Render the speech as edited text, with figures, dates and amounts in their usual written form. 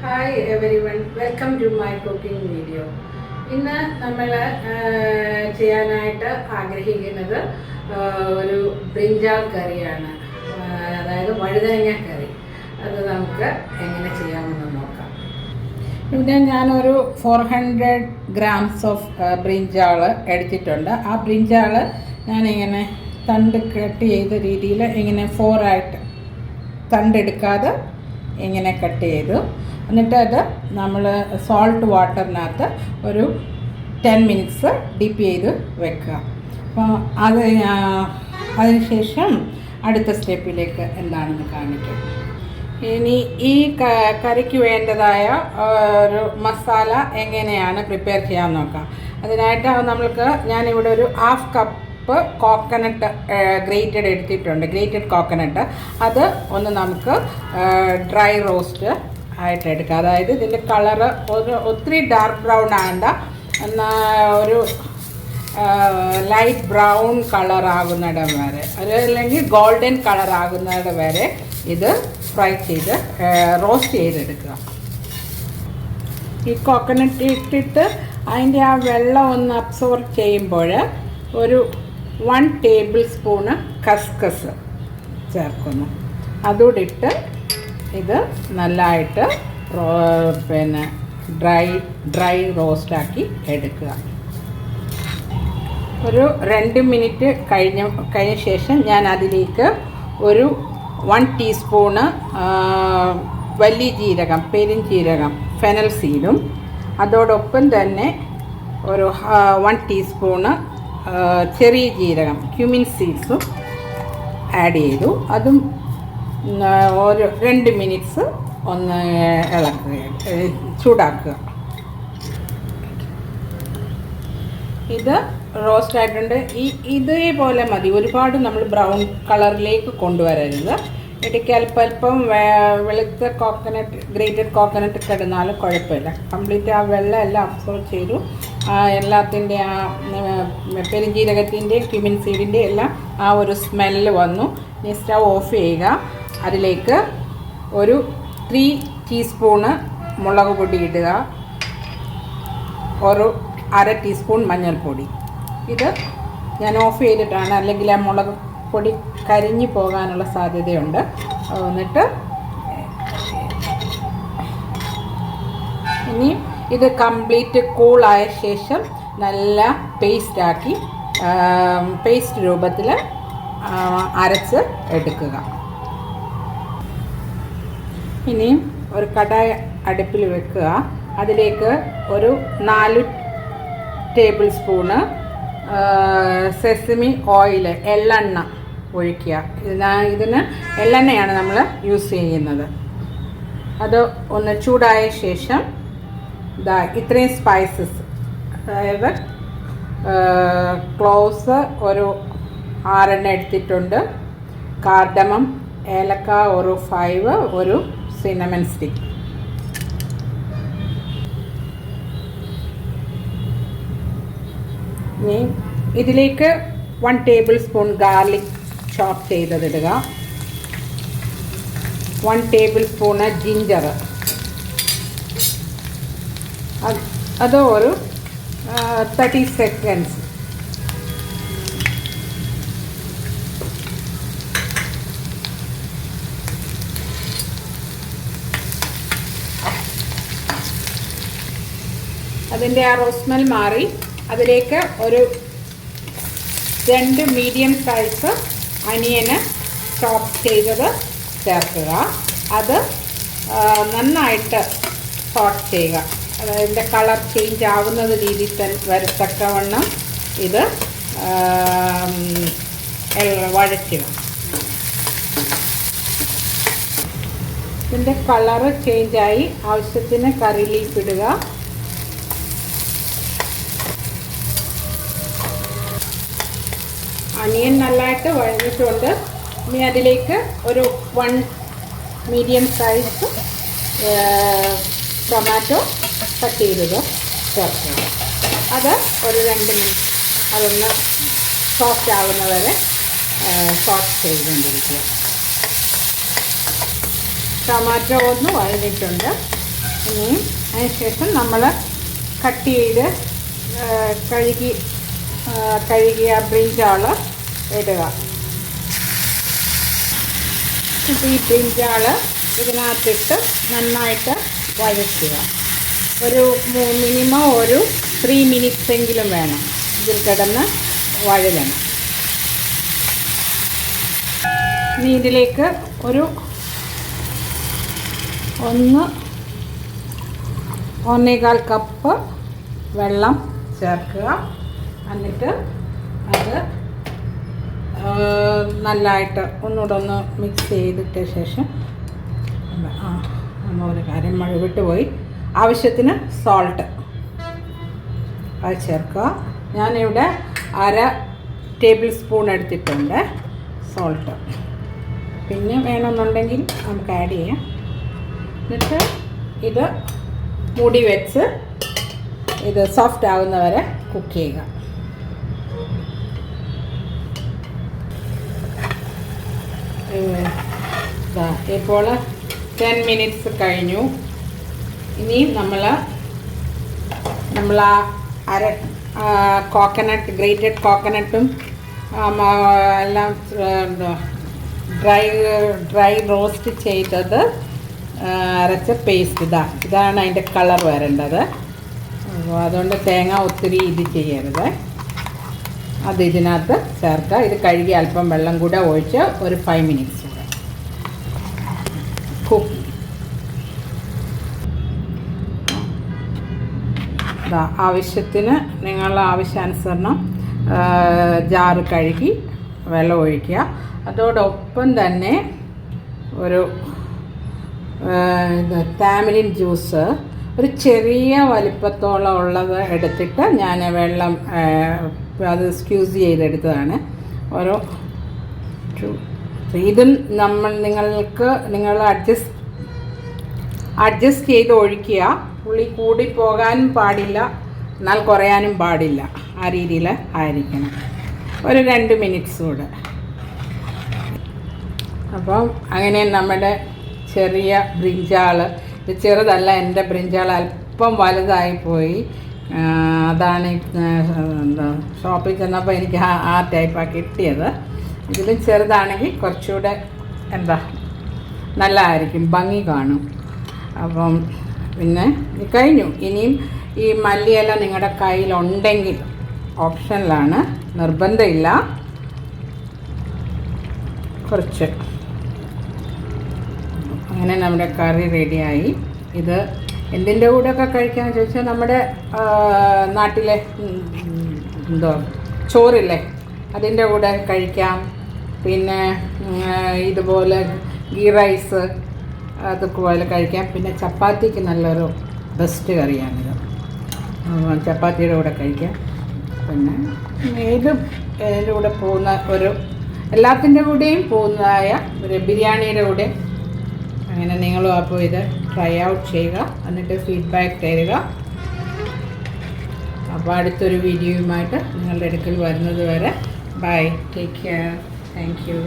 Hi everyone, welcome to my cooking video. ഇന്ന് നമ്മൾ ചെയ്യാനായിട്ട് ആഗ്രഹിക്കുന്നത് ഒരു ബ്രിഞ്ചാൾ കറിയാണ്, അതായത് വഴുതനങ്ങ കറി. അത് നമുക്ക് എങ്ങനെ ചെയ്യാമെന്ന് നോക്കാം. ഇവിടെ ഞാനൊരു 400 ഗ്രാംസ് ഓഫ് ബ്രിഞ്ചാൾ എടുത്തിട്ടുണ്ട്. ആ ബ്രിഞ്ചാൾ ഞാനിങ്ങനെ തണ്ട് കട്ട് ചെയ്ത രീതിയിൽ ഇങ്ങനെ 4 ആയിട്ട് തണ്ടെടുക്കാതെ ഇങ്ങനെ കട്ട് ചെയ്തു. എന്നിട്ട് അത് നമ്മൾ സോൾട്ട് വാട്ടറിനകത്ത് ഒരു 10 മിനിറ്റ്സ് ഡിപ്പ് ചെയ്ത് വെക്കുക. അപ്പോൾ അതിനുശേഷം അടുത്ത സ്റ്റെപ്പിലേക്ക് എന്താണെന്ന് കാണിക്കാം. ഇനി ഈ കറിക്ക് വേണ്ടതായ ഒരു മസാല എങ്ങനെയാണ് പ്രിപ്പയർ ചെയ്യാൻ നോക്കാം. അതിനായിട്ട് ഞാനിവിടെ ഒരു 1/2 കപ്പ് കോക്കനട്ട് ഗ്രേറ്റഡ് എടുത്തിട്ടുണ്ട്, ഗ്രേറ്റഡ് കോക്കനട്ട്. അത് ഒന്ന് നമുക്ക് ഡ്രൈ റോസ്റ്റ് ആയിട്ട് എടുക്കുക. അതായത് ഇതിൻ്റെ കളറ് ഒത്തിരി ഡാർക്ക് ബ്രൗൺ ആകണ്ട, ഒരു ലൈറ്റ് ബ്രൗൺ കളറാകുന്നിടം വരെ, അല്ലെങ്കിൽ ഗോൾഡൻ കളറാകുന്നിടം വരെ ഇത് ഫ്രൈ ചെയ്ത് റോസ്റ്റ് ചെയ്തെടുക്കുക. ഈ കോക്കനട്ട് ഇട്ടിട്ട് അതിൻ്റെ ആ വെള്ളം ഒന്ന് അബ്സോർബ് ചെയ്യുമ്പോൾ ഒരു 1 ടേബിൾ സ്പൂണ് കസ്കസ് ചേർക്കുന്നു. അതുകൂടി ഇട്ട് ഇത് നല്ലതായിട്ട് ഡ്രൈ റോസ്റ്റാക്കി എടുക്കുക. ഒരു 2 മിനിറ്റ് കഴിഞ്ഞ ശേഷം ഞാൻ അതിലേക്ക് ഒരു 1 ടീസ്പൂണ് വലിയ ജീരകം, പെരുംജീരകം, ഫെനൽ സീഡും അതോടൊപ്പം തന്നെ ഒരു 1 ടീസ്പൂണ് ചെറിയ ജീരകം, ക്യുമിൻ സീഡ്സും ആഡ് ചെയ്തു. അതും ഒരു 2 മിനിറ്റ്സ് ഒന്ന് ചൂടാക്കുക. ഇത് റോസ്റ്റ് ആയിട്ടുണ്ട്. ഇതേപോലെ മതി, ഒരുപാട് നമ്മൾ ബ്രൗൺ കളറിലേക്ക് കൊണ്ടുവരരുത്. ഇടയ്ക്ക് അല്പം വെളുത്ത കോക്കനട്ട്, ഗ്രേറ്റഡ് കോക്കനട്ട് കിടന്നാലും കുഴപ്പമില്ല. കംപ്ലീറ്റ് ആ വെള്ളം എല്ലാം അബ്സോർബ് ചെയ്തു. എല്ലാത്തിൻ്റെ ആ പെരുംജീരകത്തിൻ്റെ, ക്യുമിൻ സീഡിൻ്റെ എല്ലാം ആ ഒരു സ്മെല്ല് വന്നു. ഇനി സ്റ്റവ് ഓഫ് ചെയ്യുക. അതിലേക്ക് ഒരു 3 ടീസ്പൂണ് മുളക് പൊടി ഇടുക, ഒരു 1/2 ടീസ്പൂൺ മഞ്ഞൾപ്പൊടി. ഇത് ഞാൻ ഓഫ് ചെയ്തിട്ടാണ്, അല്ലെങ്കിൽ ആ മുളക് പൊടി കരിഞ്ഞു പോകാനുള്ള സാധ്യതയുണ്ട്. എന്നിട്ട് ഇനി ഇത് കംപ്ലീറ്റ് കൂളായ ശേഷം നല്ല പേസ്റ്റ് രൂപത്തിൽ അരച്ച് എടുക്കുക. ഇനി ഒരു കടായി അടുപ്പിൽ വെക്കുക. അതിലേക്ക് ഒരു 4 ടേബിൾ സ്പൂണ് സെസമി ഓയിൽ, എള്ളെണ്ണ ഒഴിക്കുക. ഇതിന് എള്ളെണ്ണയാണ് നമ്മൾ യൂസ് ചെയ്യുന്നത്. അത് ഒന്ന് ചൂടായ ശേഷം ഇത്രയും സ്പൈസസ്, അതായത് ക്ലോവ്സ് ഒരു 6 എടുത്തിട്ടുണ്ട്, കാർഡമം, ഏലക്ക ഒരു 5, ഒരു സിനമൺ സ്റ്റിക്ക്. ഇനി ഇതിലേക്ക് 1 ടേബിൾ സ്പൂൺ ഗാർലിക് ചോപ്പ് ചെയ്തതിടുക, 1 ടേബിൾ സ്പൂണ് ജിഞ്ചർ, അത് ഒരു 30 സെക്കൻഡ്സ്. അതിൻ്റെ ആ റോസ്മെൽ മാറി അതിലേക്ക് ഒരു 2 മീഡിയം സൈസ് അനിയന് ചോപ്പ് ചെയ്തത് ചേർക്കുക. അത് നന്നായിട്ട് സോട്ട് ചെയ്യുക. അതിൻ്റെ കളർ ചേഞ്ച് ആവുന്നത് രീതിയിൽ വരത്തക്കവണ്ണം ഇത് വഴറ്റുക. ഇതിൻ്റെ കളറ് ചേഞ്ചായി ആവശ്യത്തിന് കറി ലീഫ് ഇടുക. അനിയൻ നല്ലതായിട്ട് വഴഞ്ഞിട്ടുണ്ട്. ഇനി അതിലേക്ക് ഒരു 1 മീഡിയം സൈസ് ടൊമാറ്റോ കട്ട് ചെയ്തത് ചേർക്കുക. അത് ഒരു 2 മിനിറ്റ് അതൊന്ന് സോഫ്റ്റ് ആകുന്നവരെ സോട്ട് ചെയ്തുകൊണ്ടിരിക്കുക. ടൊമാറ്റോ ഒന്ന് വഴഞ്ഞിട്ടുണ്ട്. ഇനിയും അതിനുശേഷം നമ്മൾ കട്ട് ചെയ്ത് കഴുകിയ ബ്രിഞ്ചാൾ ഇടുക. ഇപ്പോൾ ഈ ബ്രിഞ്ചാൾ ഇതിനകത്തിട്ട് നന്നായിട്ട് വഴറ്റുക. മിനിമം ഒരു 3 മിനിറ്റ്സ് എങ്കിലും വേണം ഇതിൽ കിടന്ന് വഴലണം. ഇനി ഇതിലേക്ക് ഒരു 1-1.25 കപ്പ് വെള്ളം ചേർക്കുക. എന്നിട്ട് അത് നല്ലതായിട്ട് ഒന്നുകൂടെ മിക്സ് ചെയ്തിട്ട് ശേഷം ഒരു കാര്യം വിട്ടുപോയി, ആവശ്യത്തിന് സോൾട്ട് അത് ചേർക്കുക. ഞാനിവിടെ 1/2 ടേബിൾ സ്പൂൺ എടുത്തിട്ടുണ്ട് സോൾട്ട്. പിന്നെ വേണമെന്നുണ്ടെങ്കിൽ നമുക്ക് ആഡ് ചെയ്യാം. എന്നിട്ട് ഇത് മൂടി വെച്ച് ഇത് സോഫ്റ്റ് ആകുന്നവരെ കുക്ക് ചെയ്യുക. ഇപ്പോൾ 10 മിനിറ്റ്സ് കഴിഞ്ഞു. ഇനി നമ്മൾ കോക്കനട്ട്, ഗ്രേറ്റഡ് കോക്കനട്ടും എല്ലാം ഡ്രൈ റോസ്റ്റ് ചെയ്തത് അരച്ച പേസ്റ്റ് ഇതാണ് അതിൻ്റെ കളർ വരേണ്ടത്. അപ്പോൾ അതുകൊണ്ട് തേങ്ങ ഒത്തിരി ഇത് ചെയ്യരുത്. അത് ഇതിനകത്ത് ചേർക്കുക. ഇത് കഴുകി അല്പം വെള്ളം കൂടെ ഒഴിച്ച് ഒരു 5 മിനിറ്റ്സ് കൂടെ കുക്ക്. ആവശ്യത്തിന് നിങ്ങളുടെ ആവശ്യാനുസരണം ജാറ് കഴുകി വെള്ളം ഒഴിക്കുക. അതോടൊപ്പം തന്നെ ഒരു താമരിൻ ജ്യൂസ് ഒരു ചെറിയ വലിപ്പത്തോളം ഉള്ളത് എടുത്തിട്ട് ഞാൻ വെള്ളം അത് സ്ക്യൂസ് ചെയ്തെടുത്തതാണ്. ഓരോ ഇതും നിങ്ങൾ അഡ്ജസ്റ്റ് ചെയ്ത് ഒഴിക്കുക. പുളി കൂടി പോകാനും പാടില്ല, എന്നാൽ കുറയാനും പാടില്ല. ആ രീതിയിൽ ആയിരിക്കണം. ഒരു 2 മിനിറ്റ്സ് കൂടെ. അപ്പം അങ്ങനെ നമ്മുടെ ചെറിയ ബ്രിഞ്ചാൾ, ഇത് ചെറുതല്ല, എൻ്റെ ബ്രിഞ്ചാൾ അല്പം വലുതായിപ്പോയി. അതാണ് ഷോപ്പിൽ ചെന്നപ്പോൾ എനിക്ക് ആ ടൈപ്പാണ് കിട്ടിയത്. ഇതിലും ചെറുതാണെങ്കിൽ കുറച്ചുകൂടെ നല്ലതായിരിക്കും, ഭംഗി കാണും. അപ്പം പിന്നെ കഴിഞ്ഞു. ഇനിയും ഈ മല്ലിയില നിങ്ങളുടെ കയ്യിലുണ്ടെങ്കിൽ ഓപ്ഷനിലാണ്, നിർബന്ധമില്ല. കുറച്ച് അങ്ങനെ നമ്മുടെ കറി റെഡിയായി. ഇത് എന്തിൻ്റെ കൂടെയൊക്കെ കഴിക്കാമെന്ന് ചോദിച്ചാൽ നമ്മുടെ നാട്ടിലെ ചോറില്ലേ അതിൻ്റെ കൂടെ കഴിക്കാം. പിന്നെ ഇതുപോലെ ഗീ റൈസ് അതുപോലെ കഴിക്കാം. പിന്നെ ചപ്പാത്തിക്ക് നല്ലൊരു ബെസ്റ്റ് കറിയാണിത്, ചപ്പാത്തിയുടെ കൂടെ കഴിക്കാം. പിന്നെ ഇതിൻ്റെ കൂടെ പോകുന്ന എല്ലാത്തിൻ്റെ കൂടെയും പോകുന്നതായ ഒരു ബിരിയാണിയുടെ കൂടെ. അങ്ങനെ നിങ്ങളും അപ്പോൾ ഇത് ട്രൈ ഔട്ട് ചെയ്യുക, എന്നിട്ട് ഫീഡ്ബാക്ക് തരിക. അപ്പോൾ അടുത്തൊരു വീഡിയോയുമായിട്ട് നിങ്ങളുടെ അടുക്കൽ വരുന്നത് വരെ bye, take care, thank U.